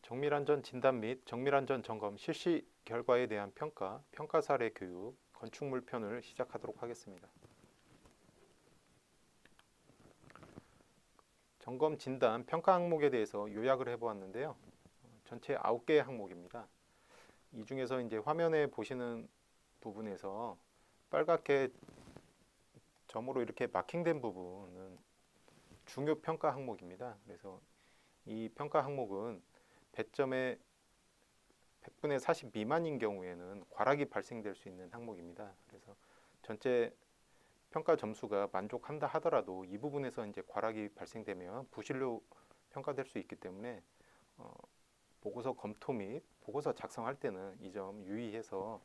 정밀안전 진단 및 정밀안전 점검 실시 결과에 대한 평가, 평가 사례 교육, 건축물 편을 시작하도록 하겠습니다. 점검 진단 평가 항목에 대해서 요약을 해보았는데요. 전체 9개의 항목입니다. 이 중에서 이제 화면에 보시는 부분에서 빨갛게 점으로 이렇게 마킹된 부분은 중요 평가 항목입니다. 그래서 이 평가 항목은 배점의 100분의 40 미만인 경우에는 과락이 발생될 수 있는 항목입니다. 그래서 전체 평가 점수가 만족한다 하더라도 이 부분에서 이제 과락이 발생되면 부실로 평가될 수 있기 때문에 보고서 검토 및 보고서 작성할 때는 이 점 유의해서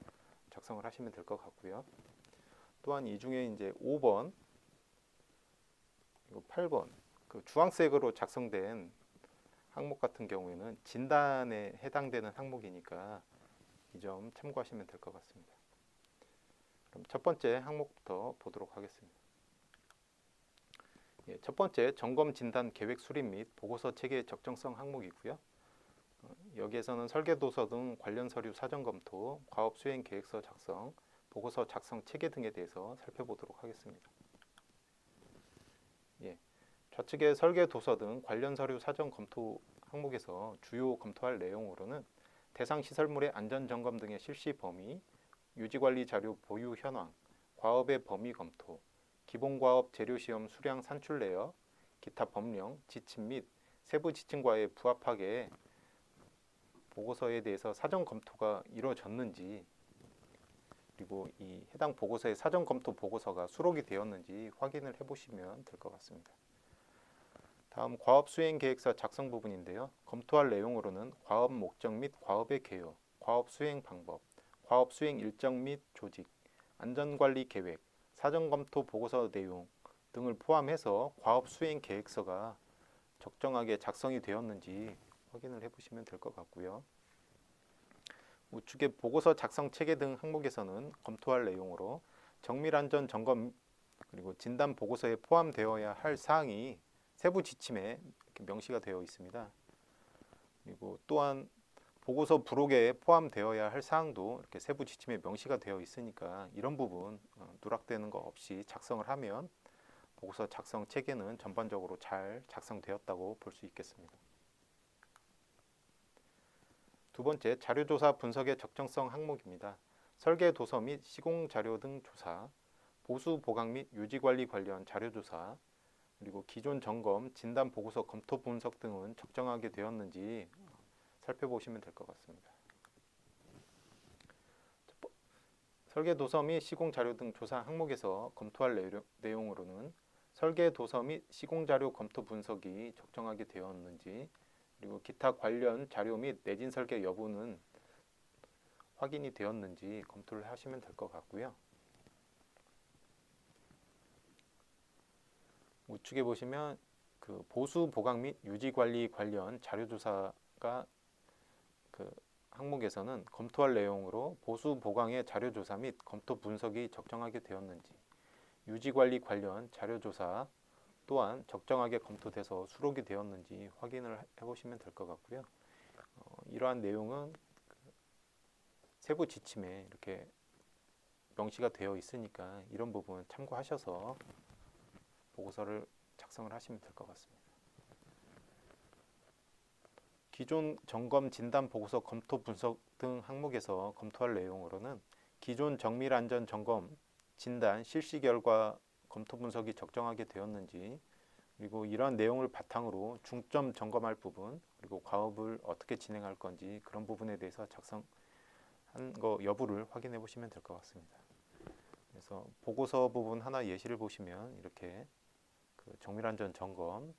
작성을 하시면 될 것 같고요. 또한 이 중에 이제 5번, 그리고 8번 그 주황색으로 작성된 항목 같은 경우에는 진단에 해당되는 항목이니까 이 점 참고하시면 될 것 같습니다. 그럼 첫 번째 항목부터 보도록 하겠습니다. 첫 번째 점검 진단 계획 수립 및 보고서 체계 적정성 항목이고요. 여기에서는 설계 도서 등 관련 서류 사전 검토, 과업 수행 계획서 작성, 보고서 작성 체계 등에 대해서 살펴보도록 하겠습니다. 좌측의 설계 도서 등 관련 서류 사전 검토 항목에서 주요 검토할 내용으로는 대상 시설물의 안전 점검 등의 실시 범위, 유지관리 자료 보유 현황, 과업의 범위 검토, 기본과업 재료시험 수량 산출 내역, 기타 법령, 지침 및 세부 지침과의 부합하게 보고서에 대해서 사전 검토가 이루어졌는지, 그리고 이 해당 보고서의 사전 검토 보고서가 수록이 되었는지 확인을 해보시면 될 것 같습니다. 다음 과업 수행 계획서 작성 부분인데요. 검토할 내용으로는 과업 목적 및 과업의 개요, 과업 수행 방법, 과업 수행 일정 및 조직, 안전관리 계획, 사전 검토 보고서 내용 등을 포함해서 과업 수행 계획서가 적정하게 작성이 되었는지 확인을 해보시면 될 것 같고요. 우측의 보고서 작성 체계 등 항목에서는 검토할 내용으로 정밀안전 점검 그리고 진단 보고서에 포함되어야 할 사항이 세부 지침에 이렇게 명시가 되어 있습니다. 그리고 또한 보고서 부록에 포함되어야 할 사항도 이렇게 세부 지침에 명시가 되어 있으니까 이런 부분 누락되는 거 없이 작성을 하면 보고서 작성 체계는 전반적으로 잘 작성되었다고 볼 수 있겠습니다. 두 번째, 자료조사 분석의 적정성 항목입니다. 설계 도서 및 시공 자료 등 조사, 보수 보강 및 유지관리 관련 자료조사, 그리고 기존 점검, 진단 보고서 검토 분석 등은 적정하게 되었는지 살펴보시면 될 것 같습니다. 설계 도서 및 시공 자료 등 조사 항목에서 검토할 내용으로는 설계 도서 및 시공 자료 검토 분석이 적정하게 되었는지, 그리고 기타 관련 자료 및 내진 설계 여부는 확인이 되었는지 검토를 하시면 될 것 같고요. 우측에 보시면 그 보수 보강 및 유지 관리 관련 자료 조사가 그 항목에서는 검토할 내용으로 보수 보강의 자료 조사 및 검토 분석이 적정하게 되었는지, 유지 관리 관련 자료 조사 또한 적정하게 검토돼서 수록이 되었는지 확인을 해보시면 될 것 같고요. 이러한 내용은 세부 지침에 이렇게 명시가 되어 있으니까 이런 부분 참고하셔서 보고서를 작성을 하시면 될 것 같습니다. 기존 점검 진단 보고서 검토 분석 등 항목에서 검토할 내용으로는 기존 정밀안전 점검 진단 실시 결과 검토 분석이 적정하게 되었는지, 그리고 이러한 내용을 바탕으로 중점 점검할 부분, 그리고 과업을 어떻게 진행할 건지 그런 부분에 대해서 작성한 거 여부를 확인해 보시면 될 것 같습니다. 그래서 보고서 부분 하나 예시를 보시면 이렇게 그 정밀안전 점검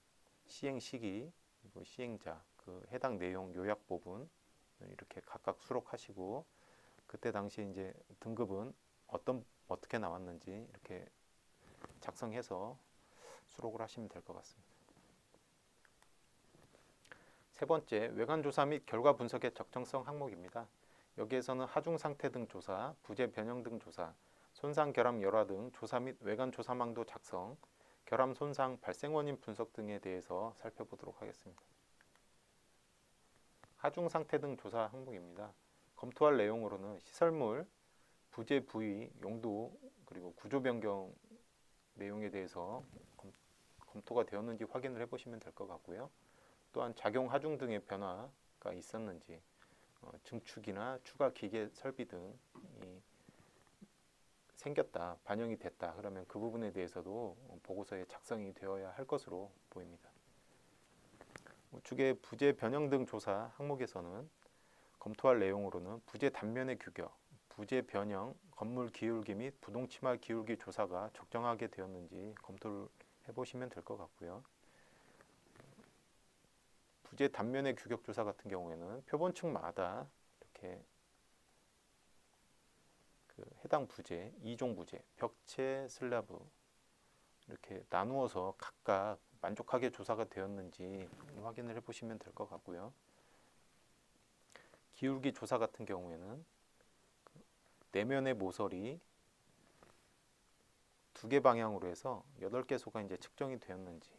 시행 시기, 그리고 시행자, 그 해당 내용 요약 부분 이렇게 각각 수록하시고, 그때 당시 이제 등급은 어떻게 나왔는지 이렇게 작성해서 수록을 하시면 될 것 같습니다. 세 번째, 외관 조사 및 결과 분석의 적정성 항목입니다. 여기에서는 하중 상태 등 조사, 부재 변형 등 조사, 손상 결함 열화 등 조사 및 외관 조사망도 작성, 결함 손상 발생 원인 분석 등에 대해서 살펴보도록 하겠습니다. 하중 상태 등 조사 항목입니다. 검토할 내용으로는 시설물, 부재 부위, 용도, 그리고 구조 변경 내용에 대해서 검토가 되었는지 확인을 해보시면 될 것 같고요. 또한 작용 하중 등의 변화가 있었는지, 증축이나 추가 기계 설비 등이 생겼다, 반영이 됐다, 그러면 그 부분에 대해서도 보고서에 작성이 되어야 할 것으로 보입니다. 우측의 부재 변형 등 조사 항목에서는 검토할 내용으로는 부재 단면의 규격, 부재 변형, 건물 기울기 및 부동 치마 기울기 조사가 적정하게 되었는지 검토를 해보시면 될 것 같고요. 부재 단면의 규격 조사 같은 경우에는 표본층마다 이렇게 해당 부재, 2종 부재, 벽체, 슬래브 이렇게 나누어서 각각 만족하게 조사가 되었는지 확인을 해보시면 될 것 같고요. 기울기 조사 같은 경우에는 내면의 모서리 2개 방향으로 해서 8개소가 이제 측정이 되었는지,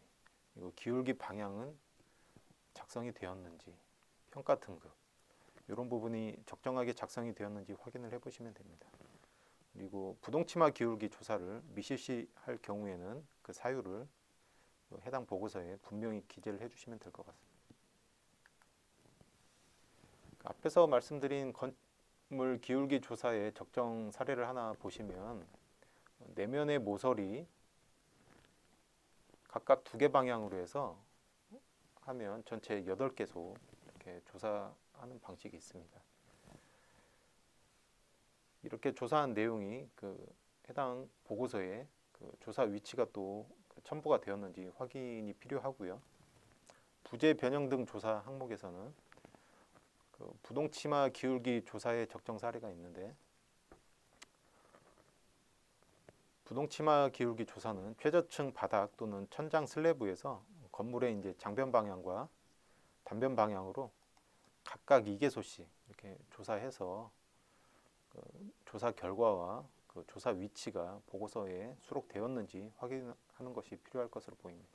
그리고 기울기 방향은 작성이 되었는지, 평가 등급 이런 부분이 적정하게 작성이 되었는지 확인을 해보시면 됩니다. 그리고 부동치마 기울기 조사를 미실시할 경우에는 그 사유를 해당 보고서에 분명히 기재를 해주시면 될 것 같습니다. 앞에서 말씀드린 건물 기울기 조사의 적정 사례를 하나 보시면 내면의 모서리 각각 2개 방향으로 해서 하면 전체 8개소 이렇게 조사하는 방식이 있습니다. 이렇게 조사한 내용이 해당 보고서에 조사 위치가 또 첨부가 되었는지 확인이 필요하고요. 부재 변형 등 조사 항목에서는 부동치마 기울기 조사의 적정 사례가 있는데, 부동치마 기울기 조사는 최저층 바닥 또는 천장 슬래브에서 건물의 이제 장변 방향과 단변 방향으로 각각 2개소씩 이렇게 조사해서 조사 결과와 조사 위치가 보고서에 수록되었는지 확인하는 것이 필요할 것으로 보입니다.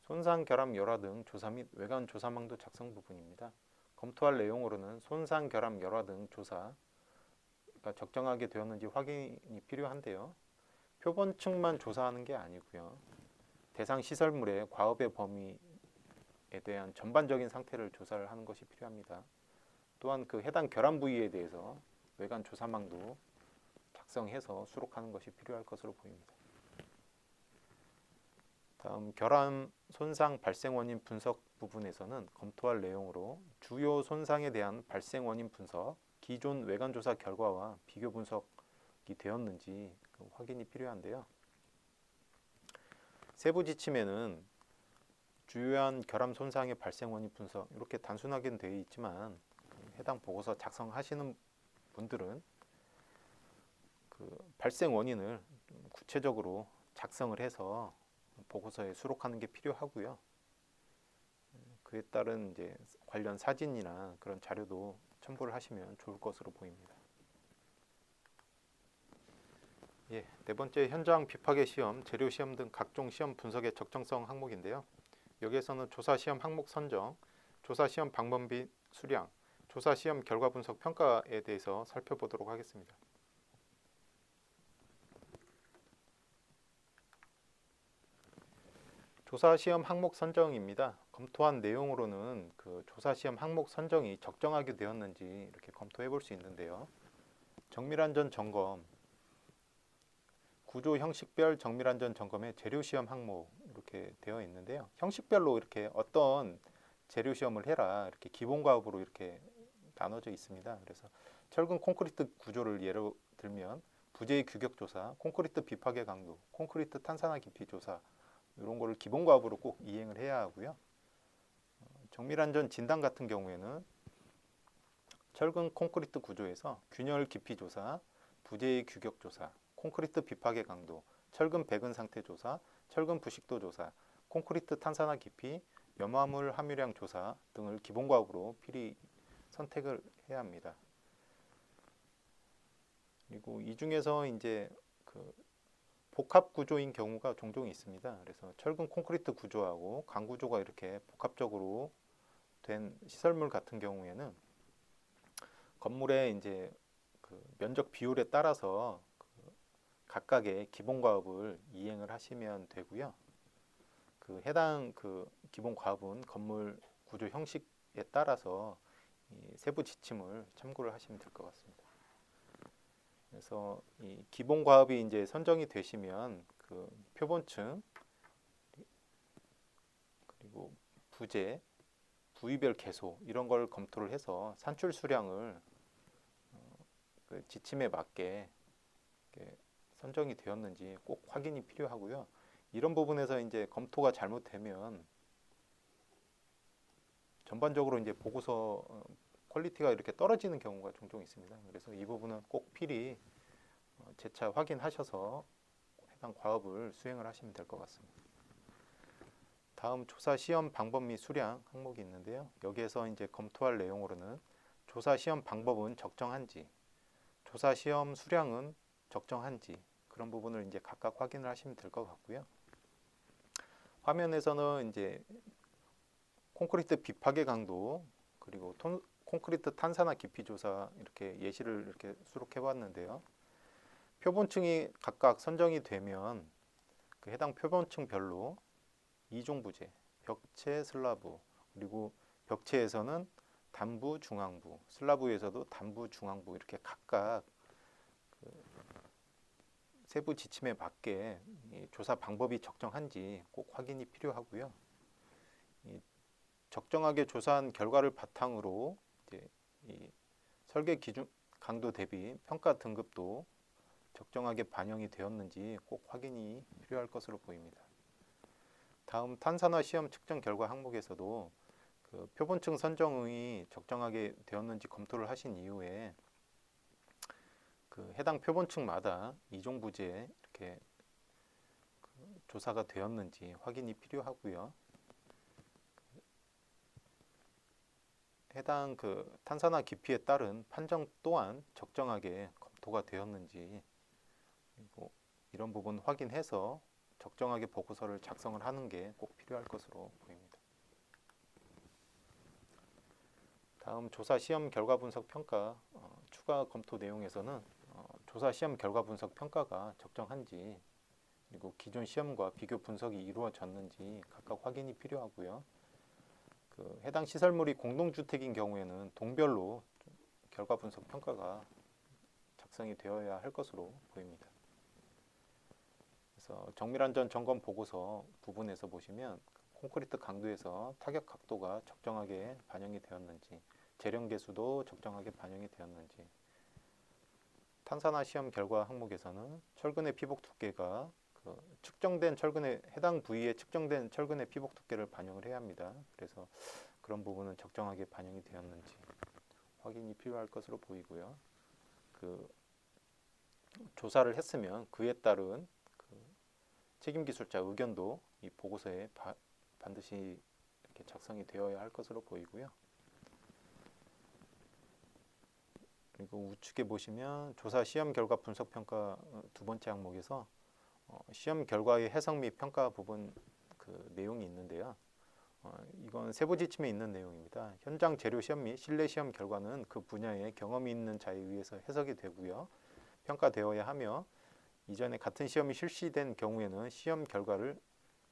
손상, 결함, 열화 등 조사 및 외관 조사망도 작성 부분입니다. 검토할 내용으로는 손상, 결함, 열화 등 조사가 적정하게 되었는지 확인이 필요한데요. 표본층만 조사하는 게 아니고요. 대상 시설물의 과업의 범위에 대한 전반적인 상태를 조사를 하는 것이 필요합니다. 또한 해당 결함 부위에 대해서 외관 조사망도 작성해서 수록하는 것이 필요할 것으로 보입니다. 다음 결함 손상 발생 원인 분석 부분에서는 검토할 내용으로 주요 손상에 대한 발생 원인 분석, 기존 외관 조사 결과와 비교 분석이 되었는지 확인이 필요한데요. 세부 지침에는 주요한 결함 손상의 발생 원인 분석 이렇게 단순하게는 되어 있지만, 해당 보고서 작성하시는 분들은 발생 원인을 구체적으로 작성을 해서 보고서에 수록하는 게 필요하고요. 그에 따른 이제 관련 사진이나 그런 자료도 첨부를 하시면 좋을 것으로 보입니다. 네 번째 현장 비파괴 시험, 재료 시험 등 각종 시험 분석의 적정성 항목인데요. 여기에서는 조사 시험 항목 선정, 조사 시험 방법 및 수량, 조사 시험 결과 분석 평가에 대해서 살펴보도록 하겠습니다. 조사 시험 항목 선정입니다. 검토한 내용으로는 조사 시험 항목 선정이 적정하게 되었는지 이렇게 검토해 볼 수 있는데요. 정밀안전 점검, 구조 형식별 정밀안전 점검의 재료 시험 항목 이렇게 되어 있는데요. 형식별로 이렇게 어떤 재료 시험을 해라 이렇게 기본 과업으로 이렇게 나눠져 있습니다. 그래서 철근 콘크리트 구조를 예로 들면 부재의 규격 조사, 콘크리트 비파괴 강도, 콘크리트 탄산화 깊이 조사 이런 거를 기본 과업으로 꼭 이행을 해야 하고요. 정밀안전 진단 같은 경우에는 철근 콘크리트 구조에서 균열 깊이 조사, 부재의 규격 조사, 콘크리트 비파괴 강도, 철근 배근 상태 조사, 철근 부식도 조사, 콘크리트 탄산화 깊이, 염화물 함유량 조사 등을 기본 과업으로 필히 선택을 해야 합니다. 그리고 이 중에서 이제 복합 구조인 경우가 종종 있습니다. 그래서 철근 콘크리트 구조하고 강 구조가 이렇게 복합적으로 된 시설물 같은 경우에는 건물의 이제 그 면적 비율에 따라서 각각의 기본 과업을 이행을 하시면 되고요. 그 해당 그 기본 과업은 건물 구조 형식에 따라서 이 세부 지침을 참고를 하시면 될 것 같습니다. 그래서 이 기본 과업이 이제 선정이 되시면 그 표본층 그리고 부재, 부위별 개소 이런 걸 검토를 해서 산출 수량을 그 지침에 맞게 선정이 되었는지 꼭 확인이 필요하고요. 이런 부분에서 이제 검토가 잘못되면 전반적으로 이제 보고서 퀄리티가 이렇게 떨어지는 경우가 종종 있습니다. 그래서 이 부분은 꼭 필히 재차 확인하셔서 해당 과업을 수행을 하시면 될 것 같습니다. 다음 조사 시험 방법 및 수량 항목이 있는데요. 여기에서 이제 검토할 내용으로는 조사 시험 방법은 적정한지, 조사 시험 수량은 적정한지 그런 부분을 이제 각각 확인을 하시면 될 것 같고요. 화면에서는 이제 콘크리트 비파괴 강도 그리고 콘크리트 탄산화 깊이 조사 이렇게 예시를 이렇게 수록해 봤는데요. 표본층이 각각 선정이 되면 그 해당 표본층별로 이중 부재, 벽체, 슬라브 그리고 벽체에서는 단부, 중앙부, 슬라브에서도 단부, 중앙부 이렇게 각각 그 세부 지침에 맞게 조사 방법이 적정한지 꼭 확인이 필요하고요. 적정하게 조사한 결과를 바탕으로 이제 이 설계 기준 강도 대비 평가 등급도 적정하게 반영이 되었는지 꼭 확인이 필요할 것으로 보입니다. 다음 탄산화 시험 측정 결과 항목에서도 그 표본층 선정이 적정하게 되었는지 검토를 하신 이후에 그 해당 표본층마다 이종 부재 이렇게 그 조사가 되었는지 확인이 필요하고요. 해당 그 탄산화 깊이에 따른 판정 또한 적정하게 검토가 되었는지 그리고 이런 부분 확인해서 적정하게 보고서를 작성을 하는 게 꼭 필요할 것으로 보입니다. 다음 조사 시험 결과 분석 평가 추가 검토 내용에서는 조사 시험 결과 분석 평가가 적정한지 그리고 기존 시험과 비교 분석이 이루어졌는지 각각 확인이 필요하고요. 그 해당 시설물이 공동주택인 경우에는 동별로 결과 분석 평가가 작성이 되어야 할 것으로 보입니다. 그래서 정밀안전 점검 보고서 부분에서 보시면 콘크리트 강도에서 타격 각도가 적정하게 반영이 되었는지, 재령 개수도 적정하게 반영이 되었는지, 탄산화 시험 결과 항목에서는 철근의 피복 두께가 그 측정된 철근의 해당 부위에 측정된 철근의 피복 두께를 반영을 해야 합니다. 그래서 그런 부분은 적정하게 반영이 되었는지 확인이 필요할 것으로 보이고요. 그 조사를 했으면 그에 따른 그 책임 기술자 의견도 이 보고서에 반드시 이렇게 작성이 되어야 할 것으로 보이고요. 그리고 우측에 보시면 조사 시험 결과 분석 평가 두 번째 항목에서 시험 결과의 해석 및 평가 부분 그 내용이 있는데요. 이건 세부 지침에 있는 내용입니다. 현장 재료 시험 및 실내 시험 결과는 그 분야에 경험이 있는 자에 의해서 해석이 되고요. 평가되어야 하며 이전에 같은 시험이 실시된 경우에는 시험 결과를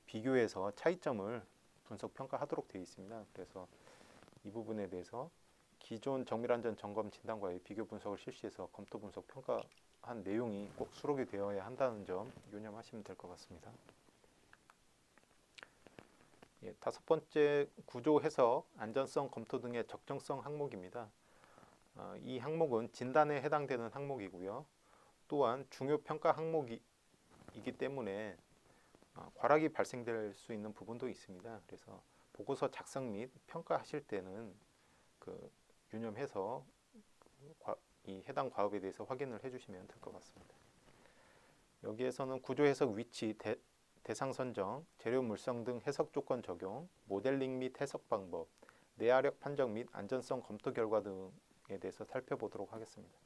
비교해서 차이점을 분석 평가하도록 되어 있습니다. 그래서 이 부분에 대해서 기존 정밀안전 점검 진단과의 비교 분석을 실시해서 검토 분석 평가한 내용이 꼭 수록이 되어야 한다는 점 유념하시면 될 것 같습니다. 다섯 번째 구조 해석, 안전성 검토 등의 적정성 항목입니다. 이 항목은 진단에 해당되는 항목이고요. 또한 중요 평가 항목이기 때문에 과락이 발생될 수 있는 부분도 있습니다. 그래서 보고서 작성 및 평가하실 때는 그 유념해서 이 해당 과업에 대해서 확인을 해주시면 될 것 같습니다. 여기에서는 구조 해석 위치, 대상 선정, 재료 물성 등 해석 조건 적용, 모델링 및 해석 방법, 내화력 판정 및 안전성 검토 결과 등에 대해서 살펴보도록 하겠습니다.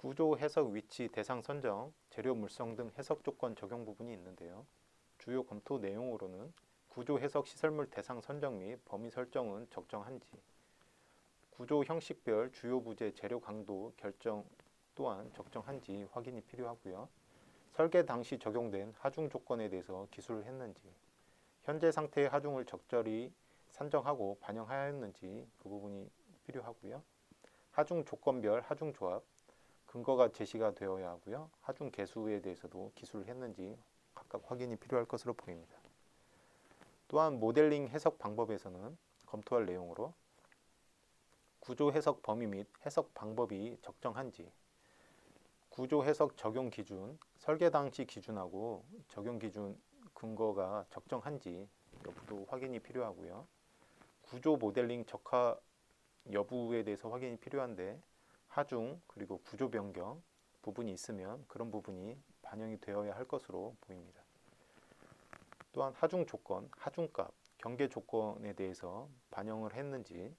구조 해석 위치 대상 선정, 재료 물성 등 해석 조건 적용 부분이 있는데요. 주요 검토 내용으로는 구조 해석 시설물 대상 선정 및 범위 설정은 적정한지, 구조 형식별 주요 부재 재료 강도 결정 또한 적정한지 확인이 필요하고요. 설계 당시 적용된 하중 조건에 대해서 기술을 했는지, 현재 상태의 하중을 적절히 산정하고 반영하였는지 그 부분이 필요하고요. 하중 조건별 하중 조합, 근거가 제시가 되어야 하고요. 하중 개수에 대해서도 기술을 했는지 각각 확인이 필요할 것으로 보입니다. 또한 모델링 해석 방법에서는 검토할 내용으로 구조 해석 범위 및 해석 방법이 적정한지, 구조 해석 적용 기준, 설계 당시 기준하고 적용 기준 근거가 적정한지 여부도 확인이 필요하고요. 구조 모델링 적합 여부에 대해서 확인이 필요한데 하중 그리고 구조 변경 부분이 있으면 그런 부분이 반영이 되어야 할 것으로 보입니다. 또한 하중 조건, 하중값, 경계 조건에 대해서 반영을 했는지,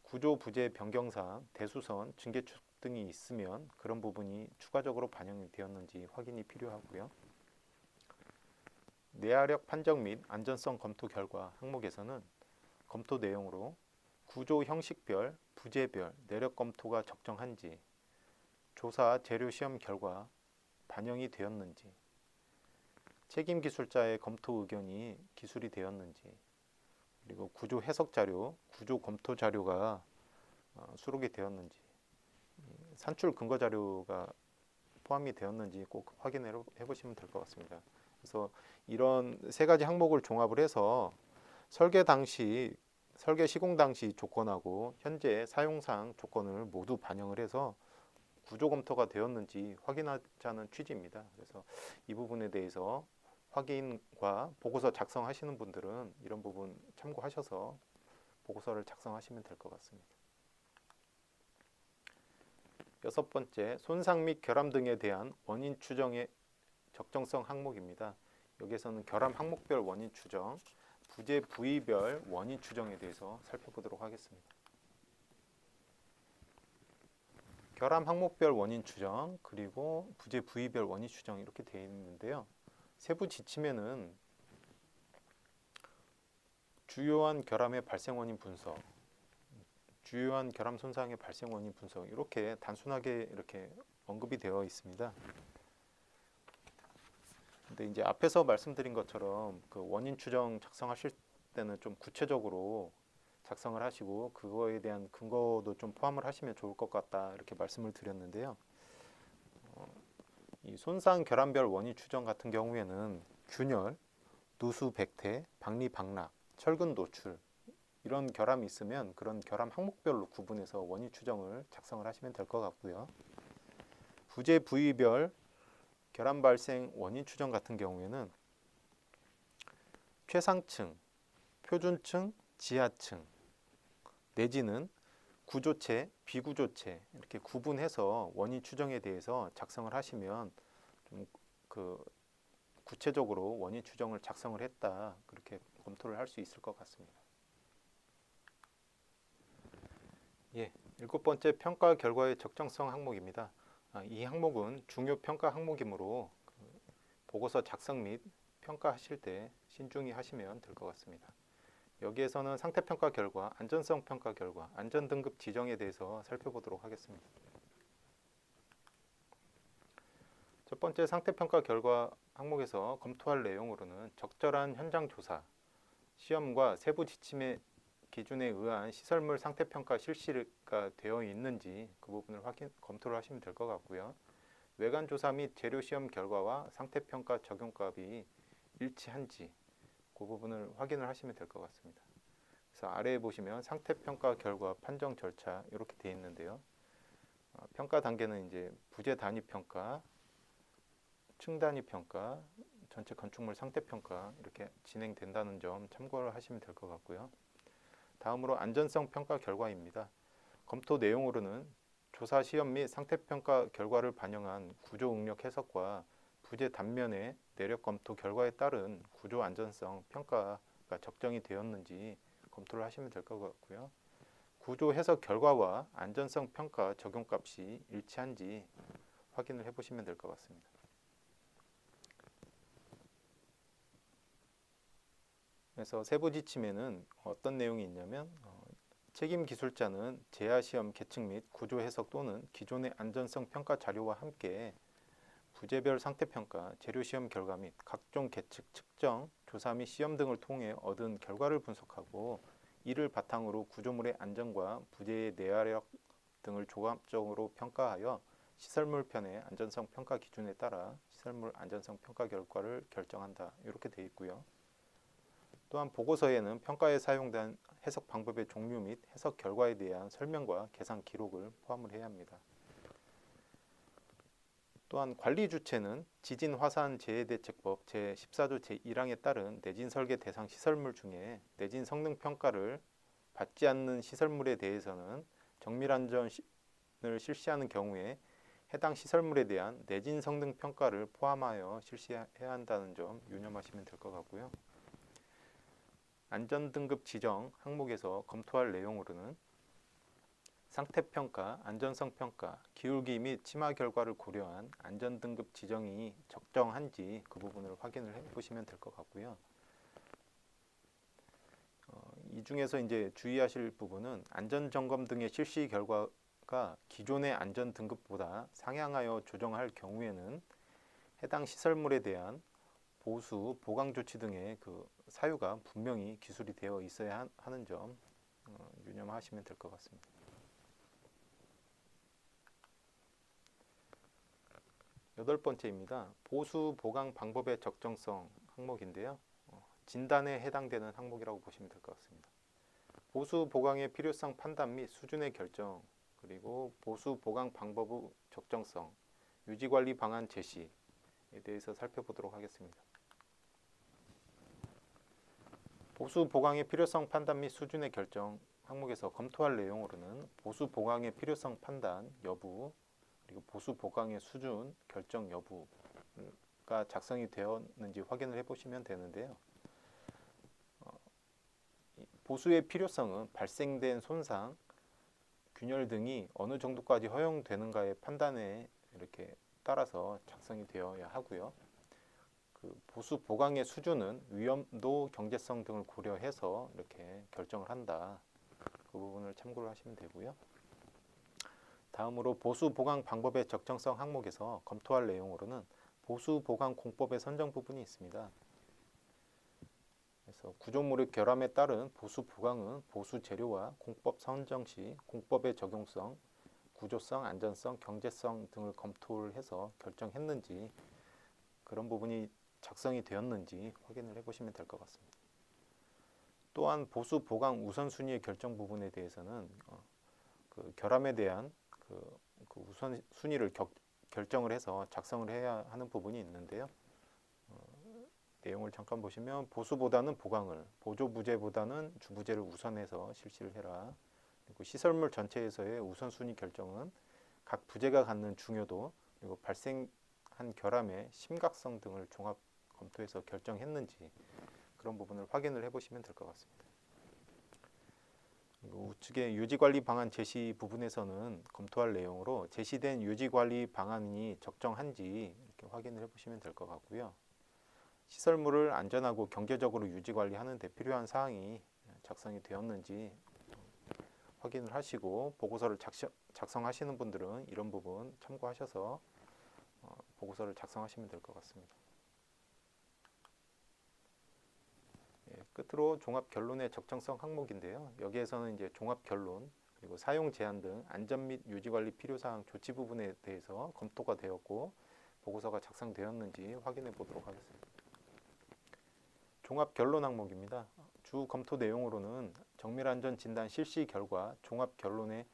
구조 부재 변경사항, 대수선, 증개축 등이 있으면 그런 부분이 추가적으로 반영이 되었는지 확인이 필요하고요. 내화력 판정 및 안전성 검토 결과 항목에서는 검토 내용으로 구조 형식별, 부재별 내력 검토가 적정한지, 조사 재료 시험 결과 반영이 되었는지, 책임 기술자의 검토 의견이 기술이 되었는지, 그리고 구조 해석 자료, 구조 검토 자료가 수록이 되었는지, 산출 근거 자료가 포함이 되었는지 꼭 확인해 보시면 될 것 같습니다. 그래서 이런 세 가지 항목을 종합을 해서 설계 시공 당시 조건하고 현재 사용상 조건을 모두 반영을 해서 구조 검토가 되었는지 확인하자는 취지입니다. 그래서 이 부분에 대해서 확인과 보고서 작성하시는 분들은 이런 부분 참고하셔서 보고서를 작성하시면 될 것 같습니다. 여섯 번째, 손상 및 결함 등에 대한 원인 추정의 적정성 항목입니다. 여기에서는 결함 항목별 원인 추정, 부재 부위별 원인 추정에 대해서 살펴보도록 하겠습니다. 결함 항목별 원인 추정 그리고 부재 부위별 원인 추정 이렇게 되어 있는데요. 세부 지침에는 주요한 결함의 발생 원인 분석, 주요한 결함 손상의 발생 원인 분석 이렇게 단순하게 이렇게 언급이 되어 있습니다. 근데 이제 앞에서 말씀드린 것처럼 그 원인 추정 작성하실 때는 좀 구체적으로 작성을 하시고 그거에 대한 근거도 좀 포함을 하시면 좋을 것 같다 이렇게 말씀을 드렸는데요. 이 손상 결함별 원인 추정 같은 경우에는 균열, 누수 백태, 박리 박락, 철근 노출 이런 결함이 있으면 그런 결함 항목별로 구분해서 원인 추정을 작성을 하시면 될 것 같고요. 부재 부위별 결함 발생 원인 추정 같은 경우에는 최상층, 표준층, 지하층 내지는 구조체, 비구조체 이렇게 구분해서 원인 추정에 대해서 작성을 하시면 좀 그 구체적으로 원인 추정을 작성을 했다 그렇게 검토를 할 수 있을 것 같습니다. 일곱 번째 평가 결과의 적정성 항목입니다. 이 항목은 중요 평가 항목이므로 보고서 작성 및 평가하실 때 신중히 하시면 될 것 같습니다. 여기에서는 상태평가 결과, 안전성 평가 결과, 안전등급 지정에 대해서 살펴보도록 하겠습니다. 첫 번째 상태평가 결과 항목에서 검토할 내용으로는 적절한 현장 조사, 시험과 세부 지침의 기준에 의한 시설물 상태평가 실시가 되어 있는지 그 부분을 검토를 하시면 될 것 같고요. 외관 조사 및 재료 시험 결과와 상태평가 적용값이 일치한지 그 부분을 확인을 하시면 될 것 같습니다. 그래서 아래에 보시면 상태평가 결과 판정 절차 이렇게 되어 있는데요. 평가 단계는 이제 부재 단위 평가, 층 단위 평가, 전체 건축물 상태평가 이렇게 진행된다는 점 참고를 하시면 될 것 같고요. 다음으로 안전성 평가 결과입니다. 검토 내용으로는 조사 시험 및 상태평가 결과를 반영한 구조 응력 해석과 부재 단면의 내력 검토 결과에 따른 구조 안전성 평가가 적정이 되었는지 검토를 하시면 될 것 같고요. 구조 해석 결과와 안전성 평가 적용값이 일치한지 확인을 해보시면 될 것 같습니다. 그래서 세부 지침에는 어떤 내용이 있냐면 책임 기술자는 재하 시험 계측 및 구조 해석 또는 기존의 안전성 평가 자료와 함께 부재별 상태 평가, 재료 시험 결과 및 각종 계측, 측정, 조사 및 시험 등을 통해 얻은 결과를 분석하고 이를 바탕으로 구조물의 안전과 부재의 내화력 등을 종합적으로 평가하여 시설물 편의 안전성 평가 기준에 따라 시설물 안전성 평가 결과를 결정한다. 이렇게 되어 있고요. 또한 보고서에는 평가에 사용된 해석 방법의 종류 및 해석 결과에 대한 설명과 계산 기록을 포함을 해야 합니다. 또한 관리 주체는 지진 화산 재해대책법 제14조 제1항에 따른 내진 설계 대상 시설물 중에 내진 성능 평가를 받지 않는 시설물에 대해서는 정밀 안전을 실시하는 경우에 해당 시설물에 대한 내진 성능 평가를 포함하여 실시해야 한다는 점 유념하시면 될 것 같고요. 안전등급 지정 항목에서 검토할 내용으로는 상태평가, 안전성평가, 기울기 및 침하 결과를 고려한 안전등급 지정이 적정한지 그 부분을 확인을 해보시면 될 것 같고요. 이 중에서 이제 주의하실 부분은 안전점검 등의 실시 결과가 기존의 안전등급보다 상향하여 조정할 경우에는 해당 시설물에 대한 보수, 보강 조치 등의 그 사유가 분명히 기술이 되어 있어야 하는 점 유념하시면 될 것 같습니다. 여덟 번째입니다. 보수, 보강 방법의 적정성 항목인데요. 진단에 해당되는 항목이라고 보시면 될 것 같습니다. 보수, 보강의 필요성 판단 및 수준의 결정, 그리고 보수, 보강 방법의 적정성, 유지관리 방안 제시에 대해서 살펴보도록 하겠습니다. 보수, 보강의 필요성 판단 및 수준의 결정 항목에서 검토할 내용으로는 보수, 보강의 필요성 판단 여부, 그리고 보수, 보강의 수준 결정 여부가 작성이 되었는지 확인을 해보시면 되는데요. 보수의 필요성은 발생된 손상, 균열 등이 어느 정도까지 허용되는가의 판단에 이렇게 따라서 작성이 되어야 하고요. 그 보수 보강의 수준은 위험도, 경제성 등을 고려해서 이렇게 결정을 한다. 그 부분을 참고를 하시면 되고요. 다음으로 보수 보강 방법의 적정성 항목에서 검토할 내용으로는 보수 보강 공법의 선정 부분이 있습니다. 그래서 구조물의 결함에 따른 보수 보강은 보수 재료와 공법 선정 시 공법의 적용성, 구조성, 안전성, 경제성 등을 검토를 해서 결정했는지 그런 부분이 작성이 되었는지 확인을 해보시면 될 것 같습니다. 또한 보수 보강 우선순위의 결정 부분에 대해서는 그 결함에 대한 그 우선순위를 결정을 해서 작성을 해야 하는 부분이 있는데요. 내용을 잠깐 보시면 보수보다는 보강을, 보조부재보다는 주부재를 우선해서 실시를 해라. 그리고 시설물 전체에서의 우선순위 결정은 각 부재가 갖는 중요도, 그리고 발생한 결함의 심각성 등을 종합 검토해서 결정했는지 그런 부분을 확인을 해보시면 될 것 같습니다. 우측의 유지관리 방안 제시 부분에서는 검토할 내용으로 제시된 유지관리 방안이 적정한지 이렇게 확인을 해보시면 될 것 같고요. 시설물을 안전하고 경제적으로 유지관리하는 데 필요한 사항이 작성이 되었는지 확인을 하시고 보고서를 작성하시는 분들은 이런 부분 참고하셔서 보고서를 작성하시면 될 것 같습니다. 끝으로 종합 결론의 적정성 항목인데요. 여기에서는 이제 종합 결론 그리고 사용 제한 등 안전 및 유지 관리 필요 사항 조치 부분에 대해서 검토가 되었고 보고서가 작성되었는지 확인해 보도록 하겠습니다. 종합 결론 항목입니다. 주 검토 내용으로는 정밀 안전 진단 실시 결과 종합 결론의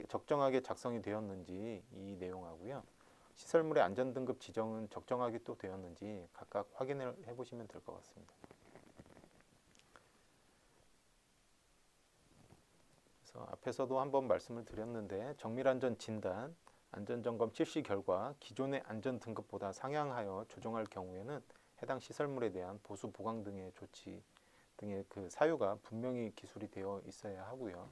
적정하게 작성이 되었는지 이 내용하고요. 시설물의 안전등급 지정은 적정하게 또 되었는지 각각 확인을 해보시면 될 것 같습니다. 그래서 앞에서도 한번 말씀을 드렸는데 정밀안전 진단, 안전점검 실시 결과 기존의 안전등급보다 상향하여 조정할 경우에는 해당 시설물에 대한 보수 보강 등의 조치 등의 그 사유가 분명히 기술이 되어 있어야 하고요.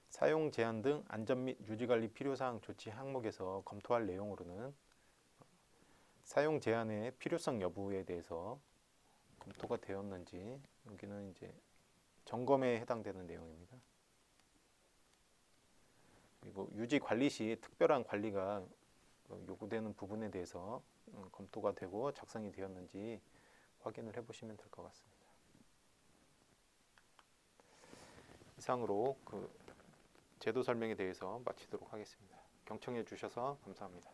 사용 제한 등 안전 및 유지관리 필요사항 조치 항목에서 검토할 내용으로는 사용 제한의 필요성 여부에 대해서 검토가 되었는지, 여기는 이제 점검에 해당되는 내용입니다. 그리고 유지 관리 시 특별한 관리가 요구되는 부분에 대해서 검토가 되고 작성이 되었는지 확인을 해보시면 될 것 같습니다. 이상으로 그 제도 설명에 대해서 마치도록 하겠습니다. 경청해 주셔서 감사합니다.